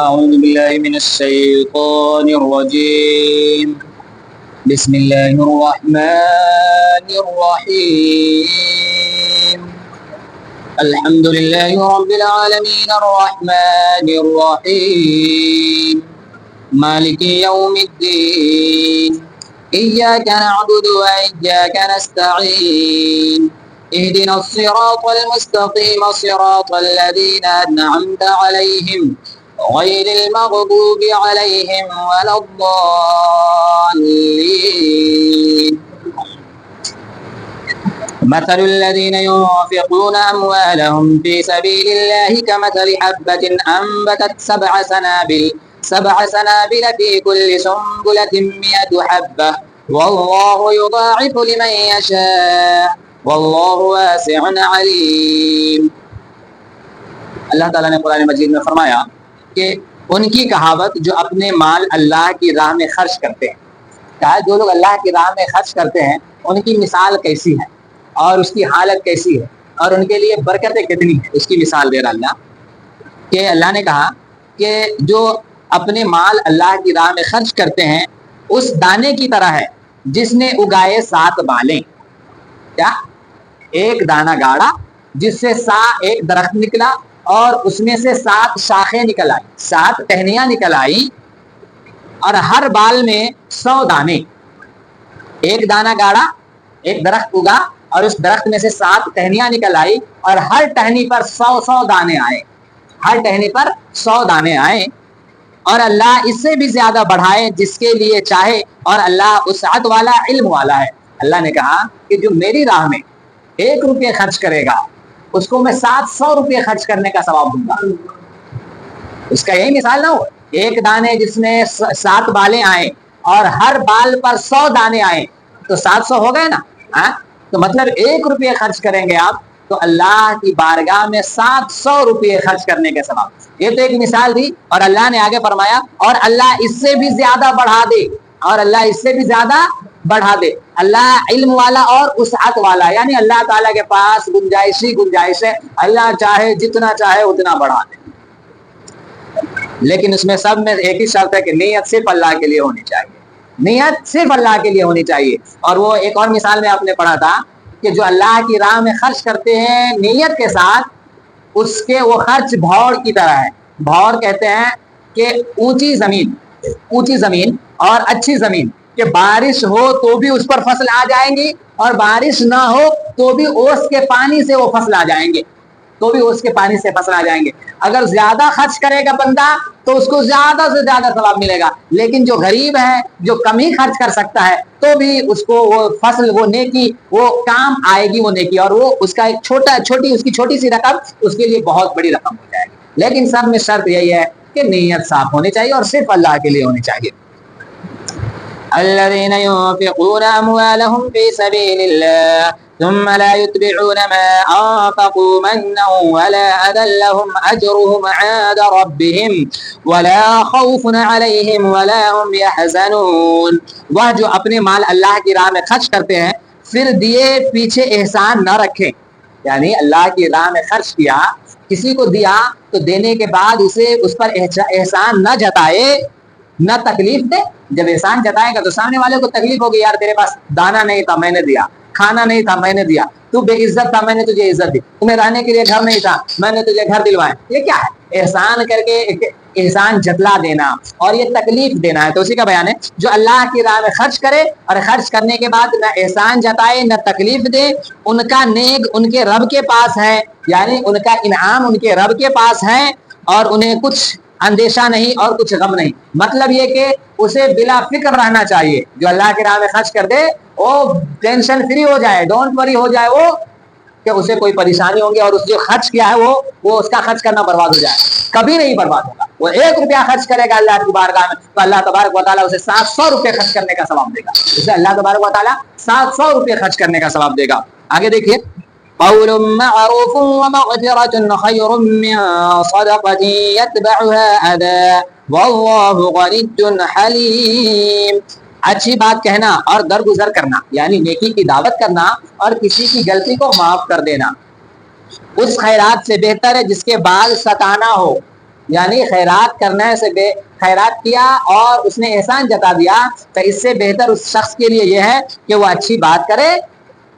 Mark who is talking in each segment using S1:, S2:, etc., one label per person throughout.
S1: أعوذ بالله من الشيطان الرجيم بسم الله الرحمن الرحيم الحمد لله رب العالمين الرحمن الرحيم مالك يوم الدين إياك نعبد وإياك نستعين اهدنا الصراط المستقيم صراط الذين أنعمت عليهم غير المغضوب عليهم ولا الضالين مثل الذين ينفقون أموالهم في سبيل الله كمثل حبة أنبتت سبع سنابل في كل سنبلة 100 حبة والله يضاعف لمن يشاء واللہ واسع علیم۔ اللہ تعالیٰ نے قرآن مجید میں فرمایا کہ ان کی کہاوت جو اپنے مال اللہ کی راہ میں خرچ کرتے ہیں، کہا جو لوگ اللہ کی راہ میں خرچ کرتے ہیں ان کی مثال کیسی ہے اور اس کی حالت کیسی ہے اور ان کے لیے برکتیں کتنی ہیں، اس کی مثال دے رہا اللہ کہ اللہ نے کہا کہ جو اپنے مال اللہ کی راہ میں خرچ کرتے ہیں اس دانے کی طرح ہے جس نے اگائے 7 بالیں۔ کیا؟ ایک دانہ گاڑا جس سے ایک درخت نکلا اور اس میں سے 7 شاخیں نکل آئی، 7 ٹہنیاں نکل آئی اور ہر بال میں 100 دانے۔ ایک دانہ گاڑا، ایک درخت اگا اور اس درخت میں سے 7 ٹہنیاں نکل آئی اور ہر ٹہنی پر 100 دانے آئے، ہر ٹہنی پر 100 دانے آئے، اور اللہ اس سے بھی زیادہ بڑھائے جس کے لیے چاہے، اور اللہ وسعت والا، علم والا ہے۔ اللہ نے کہا کہ جو میری راہ میں 1 روپے خرچ کرے گا اس کو میں 700 روپے خرچ کرنے کا ثواب دوں گا۔ اس کا یہی مثال نہ ہو، ایک دانے جس میں 7 بالیں آئیں اور ہر بال پر 100 دانے آئیں تو 700 ہو گئے نا۔ تو مطلب 1 روپے خرچ کریں گے آپ تو اللہ کی بارگاہ میں 700 روپے خرچ کرنے کے ثواب۔ یہ تو ایک مثال دی، اور اللہ نے آگے فرمایا اور اللہ اس سے بھی زیادہ بڑھا دے، اور اللہ اس سے بھی زیادہ بڑھا دے۔ اللہ علم والا اور وسعت والا، یعنی اللہ تعالیٰ کے پاس گنجائش ہے، اللہ چاہے جتنا چاہے اتنا بڑھا دے، لیکن اس میں سب میں ایک ہی شرط ہے کہ نیت صرف اللہ کے لیے ہونی چاہیے، نیت صرف اللہ کے لیے ہونی چاہیے۔ اور وہ ایک اور مثال میں آپ نے پڑھا تھا کہ جو اللہ کی راہ میں خرچ کرتے ہیں نیت کے ساتھ، اس کے وہ خرچ بھوڑ کی طرح ہے۔ بھوڑ کہتے ہیں کہ اونچی زمین اور اچھی زمین، کہ بارش ہو تو بھی اس پر فصل آ جائیں گی اور بارش نہ ہو تو بھی اوس کے پانی سے وہ فصل آ جائیں گے، اگر زیادہ خرچ کرے گا بندہ تو اس کو زیادہ سے زیادہ ثواب ملے گا، لیکن جو غریب ہے، جو کم ہی خرچ کر سکتا ہے، تو بھی اس کو وہ فصل، وہ نیکی، وہ کام آئے گی، وہ نیکی، اور وہ اس کا ایک اس کی چھوٹی سی رقم اس کے لیے بہت بڑی رقم ہو جائے گی۔ لیکن سب میں شرط یہی ہے کہ نیت صاف ہونی چاہیے اور صرف اللہ کے لیے ہونی چاہیے۔ الذين ينفقون أموالهم في سبيل الله ثم لا يتبعون ما أنفقوا منا ولا أذى لهم أجرهم عند ربهم ولا خوف عليهم ولا هم يحزنون۔ وہ جو اپنے مال اللہ کی راہ میں خرچ کرتے ہیں پھر دیے پیچھے احسان نہ رکھیں، یعنی اللہ کی راہ میں خرچ کیا، کسی کو دیا تو دینے کے بعد اسے اس پر احسان نہ جتائے، نہ تکلیف دے۔ جب احسان جتائے گا تو سامنے والے کو تکلیف ہوگی، یار تیرے پاس دانا نہیں تھا میں نے دیا، کھانا نہیں تھا میں نے دیا، تو بے عزت تھا میں نے تجھے عزت دی، تمہیں رہنے کے لیے گھر نہیں تھا میں نے تجھے گھر دلوائے۔ یہ کیا ہے؟ احسان کر کے احسان جتلا دینا اور یہ تکلیف دینا ہے۔ تو اسی کا بیان ہے جو اللہ کی راہ میں خرچ کرے اور خرچ کرنے کے بعد نہ احسان جتائے نہ تکلیف دے، ان کا نیک ان کے رب کے پاس ہے، یعنی ان کا انعام ان کے رب کے پاس ہے، اور انہیں کچھ اندیشہ نہیں اور کچھ غم نہیں۔ مطلب یہ کہ اسے بلا فکر رہنا چاہیے، جو اللہ کے راہ میں خرچ کر دے وہ ٹینشن فری ہو جائے، ڈونٹ وری ہو جائے وہ کہ اسے کوئی پریشانی ہوگی، اور اس جو خرچ کیا ہے وہ اس کا خرچ کرنا برباد ہو جائے، کبھی نہیں برباد ہوگا۔ وہ 1 روپیہ خرچ کرے گا اللہ کی بارگاہ میں تو اللہ تبارک و تعالیٰ اسے 700 روپے خرچ کرنے کا ثواب دے گا، اسے اللہ تبارک و تعالیٰ 700 روپے خرچ کرنے کا ثواب دے گا۔ آگے دیکھیے، قول معروف ومغفرة خير من صدقة يتبعها أذى والله غني حليم۔ اچھی بات کہنا اور درگزر کرنا، یعنی نیکی کی دعوت کرنا اور کسی کی غلطی کو معاف کر دینا، اس خیرات سے بہتر ہے جس کے بعد ستانا ہو، یعنی خیرات کرنے سے خیرات کیا اور اس نے احسان جتا دیا، تو اس سے بہتر اس شخص کے لیے یہ ہے کہ وہ اچھی بات کرے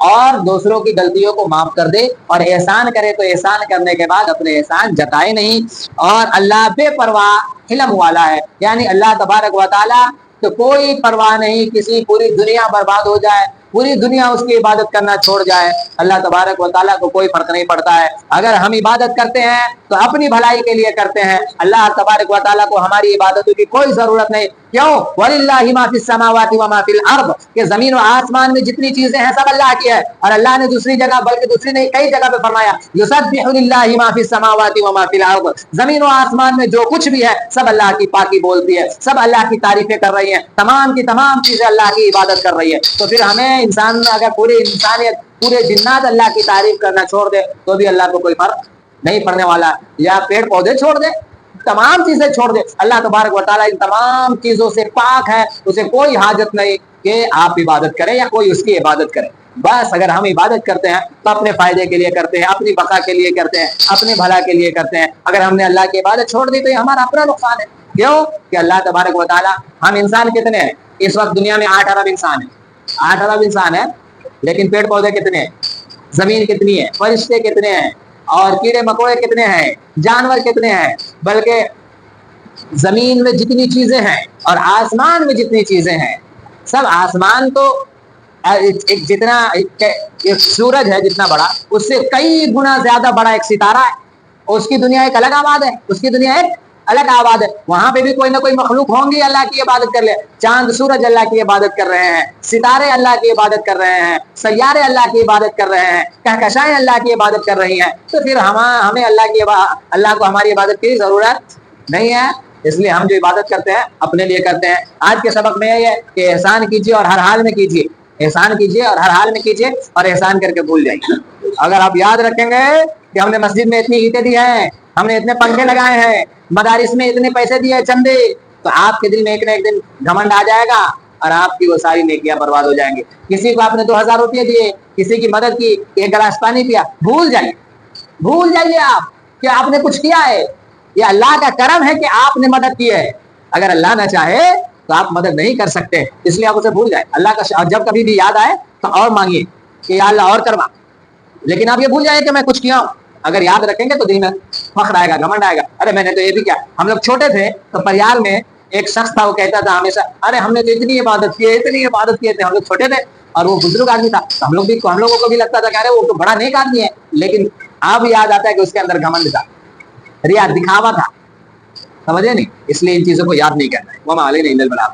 S1: اور دوسروں کی غلطیوں کو معاف کر دے، اور احسان کرے تو احسان کرنے کے بعد اپنے احسان جتائے نہیں۔ اور اللہ بے پرواہ علم والا ہے، یعنی اللہ تبارک و تعالی تو کوئی پرواہ نہیں، کسی پوری دنیا برباد ہو جائے، پوری دنیا اس کی عبادت کرنا چھوڑ جائے، اللہ تبارک و تعالیٰ کو کوئی فرق نہیں پڑتا ہے۔ اگر ہم عبادت کرتے ہیں تو اپنی بھلائی کے لیے کرتے ہیں، اللہ تبارک و تعالیٰ کو ہماری عبادتوں کی کوئی ضرورت نہیں۔ کیوں؟ وَلِلَّهِ مَا فِي السَّمَاوَاتِ وَمَا فِي الْأَرْضِ، کہ زمین و آسمان میں جتنی چیزیں ہیں سب اللہ کی ہے۔ اور اللہ نے دوسری جگہ، بلکہ دوسری نہیں کئی جگہ پہ فرمایا يُسَبِّحُ لِلَّهِ مَا فِي السَّمَاوَاتِ وَمَا فِي الْأَرْضِ، زمین و آسمان میں جو کچھ بھی ہے سب اللہ کی پاکی بولتی ہے، سب اللہ کی تعریفیں کر رہی ہیں، تمام کی تمام چیزیں اللہ کی عبادت کر رہی ہے۔ تو پھر ہمیں انسان، اگر پوری انسانیت، پورے جنات اللہ کی تعریف کرنا چھوڑ دے تو بھی اللہ کو کوئی فرق نہیں پڑنے والا، یا پیڑ پودے چھوڑ دے، تمام چیزیں چھوڑ دے، اللہ تبارک و تعالیٰ ان تمام چیزوں سے پاک ہے، اسے کوئی حاجت نہیں کہ آپ عبادت کریں یا کوئی اس کی عبادت کرے۔ بس اگر ہم عبادت کرتے ہیں تو اپنے فائدے کے لیے کرتے ہیں، اپنی بقا کے لیے کرتے ہیں، اپنے بھلا کے لیے کرتے ہیں۔ اگر ہم نے اللہ کی عبادت چھوڑ دی تو یہ ہمارا اپنا نقصان ہے۔ کیوں کہ اللہ تبارک و تعالیٰ، ہم انسان کتنے ہیں اس وقت دنیا میں؟ 8 ارب انسان ہے، 8 ارب انسان ہے، لیکن پیڑ پودے کتنے ہیں، زمین کتنی ہے، فرشتے کتنے ہیں، اور کیڑے مکوڑے کتنے ہیں، جانور کتنے ہیں، بلکہ زمین میں جتنی چیزیں ہیں اور آسمان میں جتنی چیزیں ہیں، سب آسمان تو ایک جتنا ایک سورج ہے جتنا بڑا، اس سے کئی گنا زیادہ بڑا ایک ستارہ ہے، اور اس کی دنیا ایک الگ آباد ہے، اس کی دنیا ایک الگ آباد ہے، وہاں پہ بھی کوئی نہ کوئی مخلوق ہوں گی اللہ کی عبادت کر لے۔ چاند سورج اللہ کی عبادت کر رہے ہیں، ستارے اللہ کی عبادت کر رہے ہیں، سیارے اللہ کی عبادت کر رہے ہیں، کہکشائیں اللہ کی عبادت کر رہی ہیں، تو پھر ہمیں اللہ کو ہماری عبادت کی ضرورت نہیں ہے۔ اس لیے ہم جو عبادت کرتے ہیں اپنے لیے کرتے ہیں۔ آج کے سبق میں یہ ہے کہ احسان کیجیے اور ہر حال میں کیجیے، احسان کیجیے اور ہر حال میں کیجیے، اور احسان کر کے بھول جائیے۔ اگر آپ یاد رکھیں گے کہ ہم نے مسجد میں اتنی اینٹیں دی ہیں، ہم نے اتنے پنکھے لگائے ہیں، مدارس میں اتنے پیسے دیے چندے، تو آپ کے دل میں ایک نہ ایک دن گھمنڈ آ جائے گا اور آپ کی وہ ساری نیکیاں برباد ہو جائیں گی۔ کسی کو آپ نے 2000 روپے دیے، کسی کی مدد کی، ایک گلاس پانی پیا، بھول جائیے، بھول جائیے آپ کہ آپ نے کچھ کیا ہے۔ یہ اللہ کا کرم ہے کہ آپ نے مدد کی ہے، اگر اللہ نہ چاہے تو آپ مدد نہیں کر سکتے، اس لیے آپ اسے بھول جائیں۔ اللہ کا جب کبھی بھی یاد آئے تو اور مانگیے کہ یا اللہ اور کروا، لیکن آپ یہ بھول جائیں کہ میں کچھ کیا ہوں۔ اگر یاد رکھیں گے تو دل میں فخر آئے گا، گھمنڈ آئے گا، ارے میں نے تو یہ بھی کیا۔ ہم لوگ چھوٹے تھے تو پریال میں ایک شخص تھا، وہ کہتا تھا ہمیشہ، ارے ہم نے تو اتنی عبادت کی ہے، اتنی عبادت کیے تھے، ہم لوگ چھوٹے تھے اور وہ بزرگ آدمی تھا، تو ہم لوگوں کو بھی لگتا تھا کہ ارے وہ تو بڑا نیک آدمی ہے، لیکن اب یاد آتا ہے کہ اس کے اندر گھمنڈ تھا، ریا، دکھاوا تھا، سمجھے نہیں؟ اس لیے ان چیزوں کو یاد نہیں کرنا ہے۔ وما علینا الا البلاغ۔